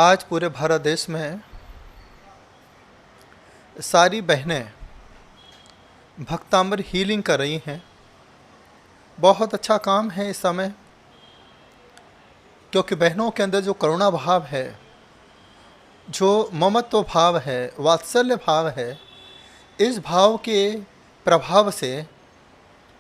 आज पूरे भारत देश में सारी बहनें भक्तांबर हीलिंग कर रही हैं। बहुत अच्छा काम है इस समय, क्योंकि बहनों के अंदर जो करुणा भाव है, जो ममत्व भाव है, वात्सल्य भाव है, इस भाव के प्रभाव से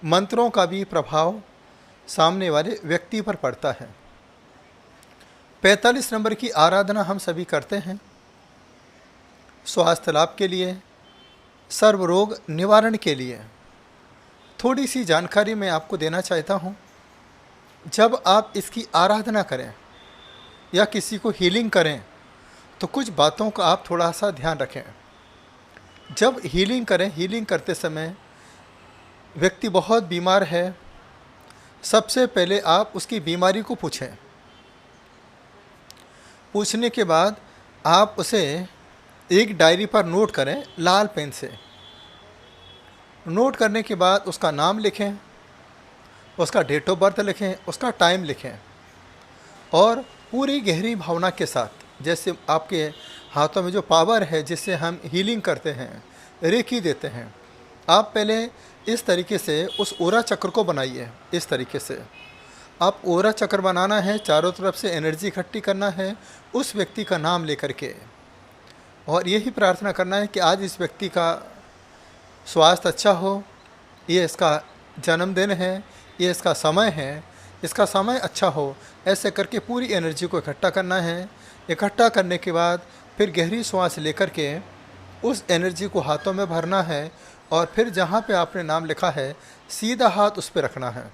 मंत्रों का भी प्रभाव सामने वाले व्यक्ति पर पड़ता है। 45 नंबर की आराधना हम सभी करते हैं स्वास्थ्य लाभ के लिए, सर्व रोग निवारण के लिए। थोड़ी सी जानकारी मैं आपको देना चाहता हूँ। जब आप इसकी आराधना करें या किसी को हीलिंग करें तो कुछ बातों का आप थोड़ा सा ध्यान रखें। जब हीलिंग करें, हीलिंग करते समय व्यक्ति बहुत बीमार है, सबसे पहले आप उसकी बीमारी को पूछें। पूछने के बाद आप उसे एक डायरी पर नोट करें, लाल पेन से। नोट करने के बाद उसका नाम लिखें, उसका डेट ऑफ बर्थ लिखें, उसका टाइम लिखें और पूरी गहरी भावना के साथ, जैसे आपके हाथों में जो पावर है जिससे हम हीलिंग करते हैं, रेकी देते हैं, आप पहले इस तरीके से उस ओरा चक्र को बनाइए। इस तरीके से आप ओरा चक्र बनाना है, चारों तरफ से एनर्जी इकट्ठी करना है उस व्यक्ति का नाम लेकर के, और यही प्रार्थना करना है कि आज इस व्यक्ति का स्वास्थ्य अच्छा हो, ये इसका जन्मदिन है, ये इसका समय है, इसका समय अच्छा हो। ऐसे करके पूरी एनर्जी को इकट्ठा करना है। इकट्ठा करने के बाद फिर गहरी श्वास लेकर के उस एनर्जी को हाथों में भरना है और फिर जहाँ पे आपने नाम लिखा है सीधा हाथ उस पर रखना है।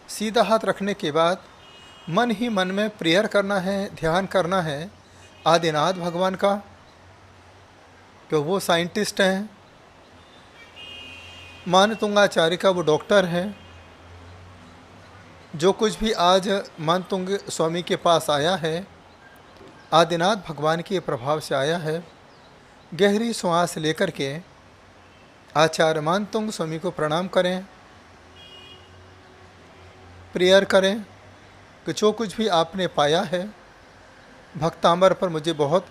सीधा हाथ रखने के बाद मन ही मन में प्रेयर करना है, ध्यान करना है आदिनाथ भगवान का, कि वो साइंटिस्ट हैं, मानतुंगाचार्य का वो डॉक्टर हैं। जो कुछ भी आज मानतुंग स्वामी के पास आया है, आदिनाथ भगवान के प्रभाव से आया है। गहरी श्वास लेकर के आचार्य मानतुंग स्वामी को प्रणाम करें, प्रेयर करें कि जो कुछ भी आपने पाया है भक्तांबर पर मुझे बहुत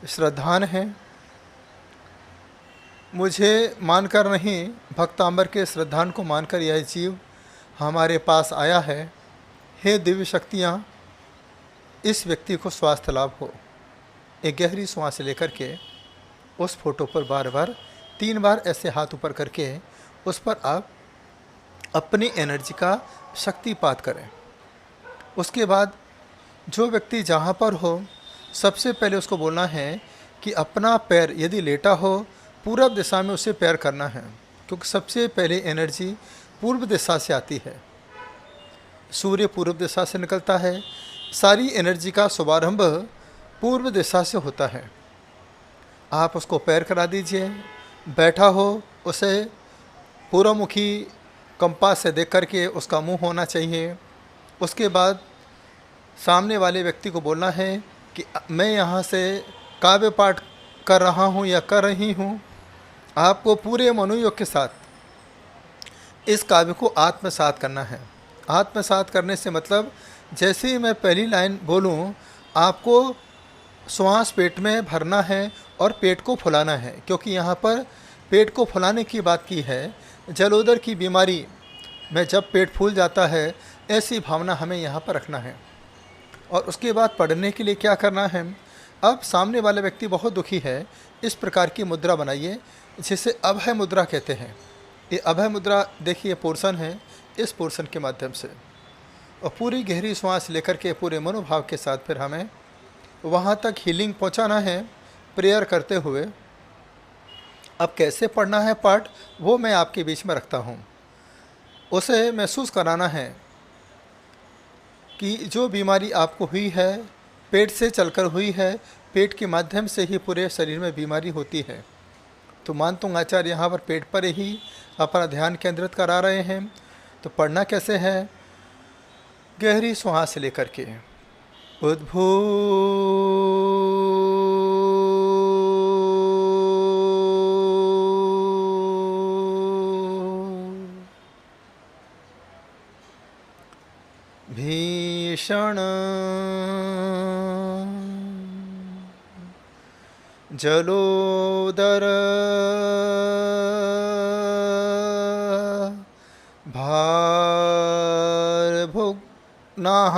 श्रद्धान है। मुझे मानकर नहीं, भक्तांबर के श्रद्धान को मानकर यह जीव हमारे पास आया है। हे दिव्य शक्तियाँ, इस व्यक्ति को स्वास्थ्य लाभ हो। एक गहरी श्वास लेकर के उस फोटो पर बार बार 3 बार ऐसे हाथ ऊपर करके उस पर आप अपनी एनर्जी का शक्तिपात करें। उसके बाद जो व्यक्ति जहाँ पर हो, सबसे पहले उसको बोलना है कि अपना पैर यदि लेटा हो, पूर्व दिशा में उसे पैर करना है, क्योंकि सबसे पहले एनर्जी पूर्व दिशा से आती है। सूर्य पूर्व दिशा से निकलता है, सारी एनर्जी का शुभारंभ पूर्व दिशा से होता है। आप उसको पैर करा दीजिए। बैठा हो, उसे पूर्वमुखी कंपास से देख करके उसका मुंह होना चाहिए। उसके बाद सामने वाले व्यक्ति को बोलना है कि मैं यहाँ से काव्य पाठ कर रहा हूँ या कर रही हूँ। आपको पूरे मनोयोग के साथ इस काव्य को आत्मसात करना है। आत्मसात करने से मतलब जैसे ही मैं पहली लाइन बोलूँ, आपको श्वास पेट में भरना है और पेट को फुलाना है, क्योंकि यहाँ पर पेट को फुलाने की बात की है। जलोदर की बीमारी में जब पेट फूल जाता है, ऐसी भावना हमें यहाँ पर रखना है। और उसके बाद पढ़ने के लिए क्या करना है, अब सामने वाला व्यक्ति बहुत दुखी है, इस प्रकार की मुद्रा बनाइए जिसे अभय मुद्रा कहते हैं। ये अभय मुद्रा देखिए पोर्शन है, इस पोर्शन के माध्यम से और पूरी गहरी श्वास लेकर के पूरे मनोभाव के साथ फिर हमें वहाँ तक हीलिंग पहुँचाना है प्रेयर करते हुए। अब कैसे पढ़ना है पाठ, वो मैं आपके बीच में रखता हूँ। उसे महसूस कराना है कि जो बीमारी आपको हुई है पेट से चलकर हुई है, पेट के माध्यम से ही पूरे शरीर में बीमारी होती है। तो मानतुंग आचार्य यहाँ पर पेट पर ही अपना ध्यान केंद्रित करा रहे हैं। तो पढ़ना कैसे है, गहरी श्वास लेकर के उद्भू भीषण जलोदर भार भुग्नाः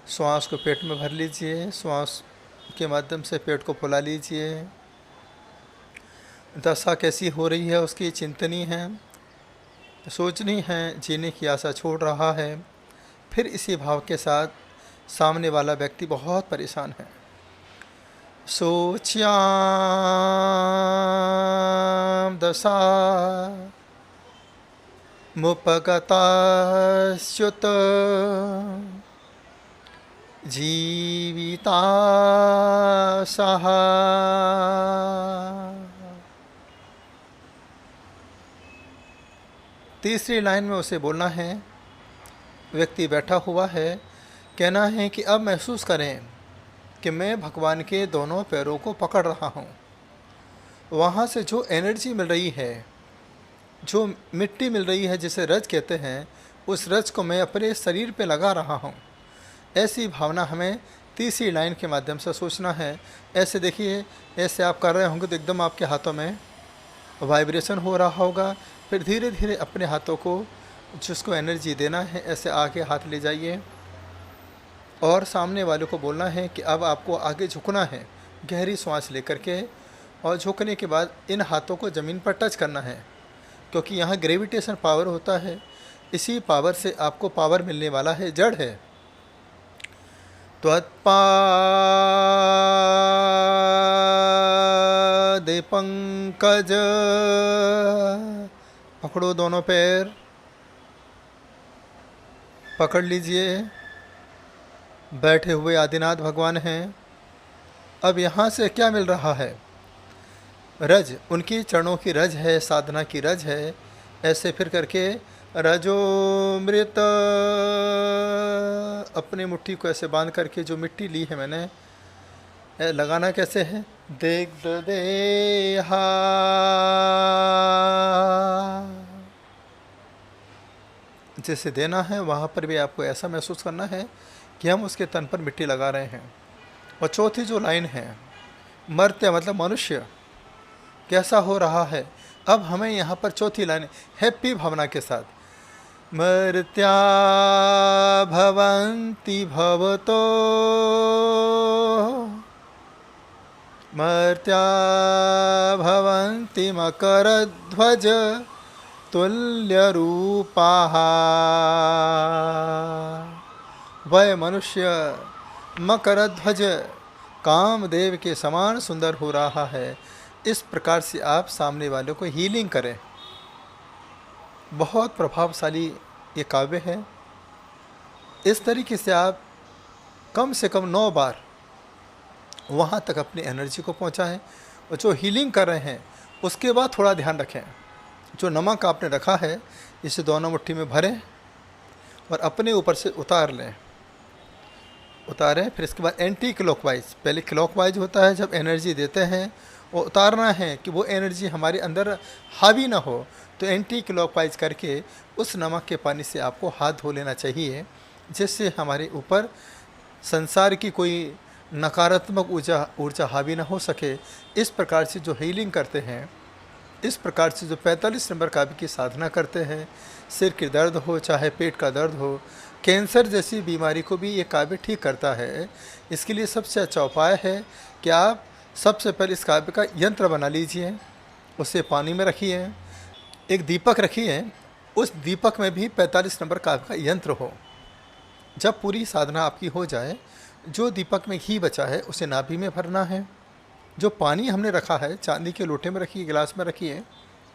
श्वास को पेट में भर लीजिए। श्वास के माध्यम से पेट को फुला लीजिए। दशा कैसी हो रही है उसकी चिंतनी है, सोचनी है, जीने की आशा छोड़ रहा है। फिर इसी भाव के साथ सामने वाला व्यक्ति बहुत परेशान है। सोच्याम दशा मुपगताच्युत जीविता सहा। तीसरी लाइन में उसे बोलना है, व्यक्ति बैठा हुआ है, कहना है कि अब महसूस करें कि मैं भगवान के दोनों पैरों को पकड़ रहा हूँ। वहाँ से जो एनर्जी मिल रही है, जो मिट्टी मिल रही है जिसे रज कहते हैं, उस रज को मैं अपने शरीर पे लगा रहा हूँ। ऐसी भावना हमें तीसरी लाइन के माध्यम से सोचना है। ऐसे देखिए, ऐसे आप कर रहे होंगे तो एकदम आपके हाथों में वाइब्रेशन हो रहा होगा। फिर धीरे धीरे अपने हाथों को जिसको एनर्जी देना है ऐसे आगे हाथ ले जाइए और सामने वाले को बोलना है कि अब आपको आगे झुकना है। गहरी सांस लेकर के, और झुकने के बाद इन हाथों को ज़मीन पर टच करना है, क्योंकि यहाँ ग्रेविटेशन पावर होता है। इसी पावर से आपको पावर मिलने वाला है, जड़ है। त्वत्पादे पंकज, पकड़ो दोनों पैर, पकड़ लीजिए। बैठे हुए आदिनाथ भगवान हैं। अब यहाँ से क्या मिल रहा है? रज, उनकी चरणों की रज है, साधना की रज है। ऐसे फिर करके रजोमृत, अपनी मुट्ठी को ऐसे बांध करके जो मिट्टी ली है मैंने, लगाना कैसे है? देख देहा, जैसे देना है वहाँ पर भी आपको ऐसा महसूस करना है कि हम उसके तन पर मिट्टी लगा रहे हैं। और चौथी जो लाइन है, मर्त्य मतलब मनुष्य कैसा हो रहा है। अब हमें यहाँ पर चौथी लाइन हैप्पी भावना के साथ, मर्त्या भवन्ति भवतो, मर्त्या भवन्ति मकरध्वज तुल्यरूपाः। वह मनुष्य मकरध्वज कामदेव के समान सुंदर हो रहा है। इस प्रकार से आप सामने वालों को हीलिंग करें। बहुत प्रभावशाली ये काव्य है। इस तरीके से आप कम से कम 9 बार वहाँ तक अपनी एनर्जी को पहुँचाएं। और जो हीलिंग कर रहे हैं उसके बाद थोड़ा ध्यान रखें, जो नमक आपने रखा है इसे दोनों मुट्ठी में भरें और अपने ऊपर से उतार लें। उतारें, फिर इसके बाद एंटी क्लॉकवाइज, पहले क्लॉकवाइज होता है जब एनर्जी देते हैं, वो उतारना है कि वो एनर्जी हमारे अंदर हावी ना हो। तो एंटी क्लॉकवाइज करके उस नमक के पानी से आपको हाथ धो लेना चाहिए, जिससे हमारे ऊपर संसार की कोई नकारात्मक ऊर्जा हावी ना हो सके। इस प्रकार से जो हीलिंग करते हैं, इस प्रकार से जो 45 नंबर काव्य की साधना करते हैं, सिर के दर्द हो चाहे पेट का दर्द हो, कैंसर जैसी बीमारी को भी ये काव्य ठीक करता है। इसके लिए सबसे अच्छा उपाय है कि आप सबसे पहले इस काव्य का यंत्र बना लीजिए, उसे पानी में रखिए, एक दीपक रखिए, उस दीपक में भी 45 नंबर काव्य का यंत्र हो। जब पूरी साधना आपकी हो जाए, जो दीपक में घी बचा है उसे नाभि में भरना है। जो पानी हमने रखा है चांदी के लोटे में रखिए, गिलास में रखिए,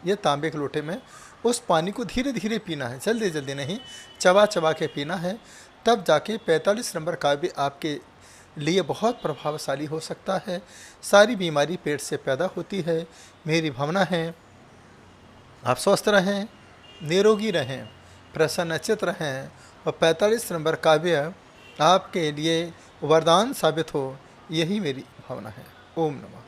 ये तांबे के लोटे में, उस पानी को धीरे धीरे पीना है, जल्दी जल्दी नहीं, चबा चबा के पीना है। तब जाके 45 नंबर काव्य आपके लिए बहुत प्रभावशाली हो सकता है। सारी बीमारी पेट से पैदा होती है। मेरी भावना है आप स्वस्थ रहें, निरोगी रहें, प्रसन्नचित रहें और 45 नंबर काव्य आपके लिए वरदान साबित हो, यही मेरी भावना है। ओम नमः।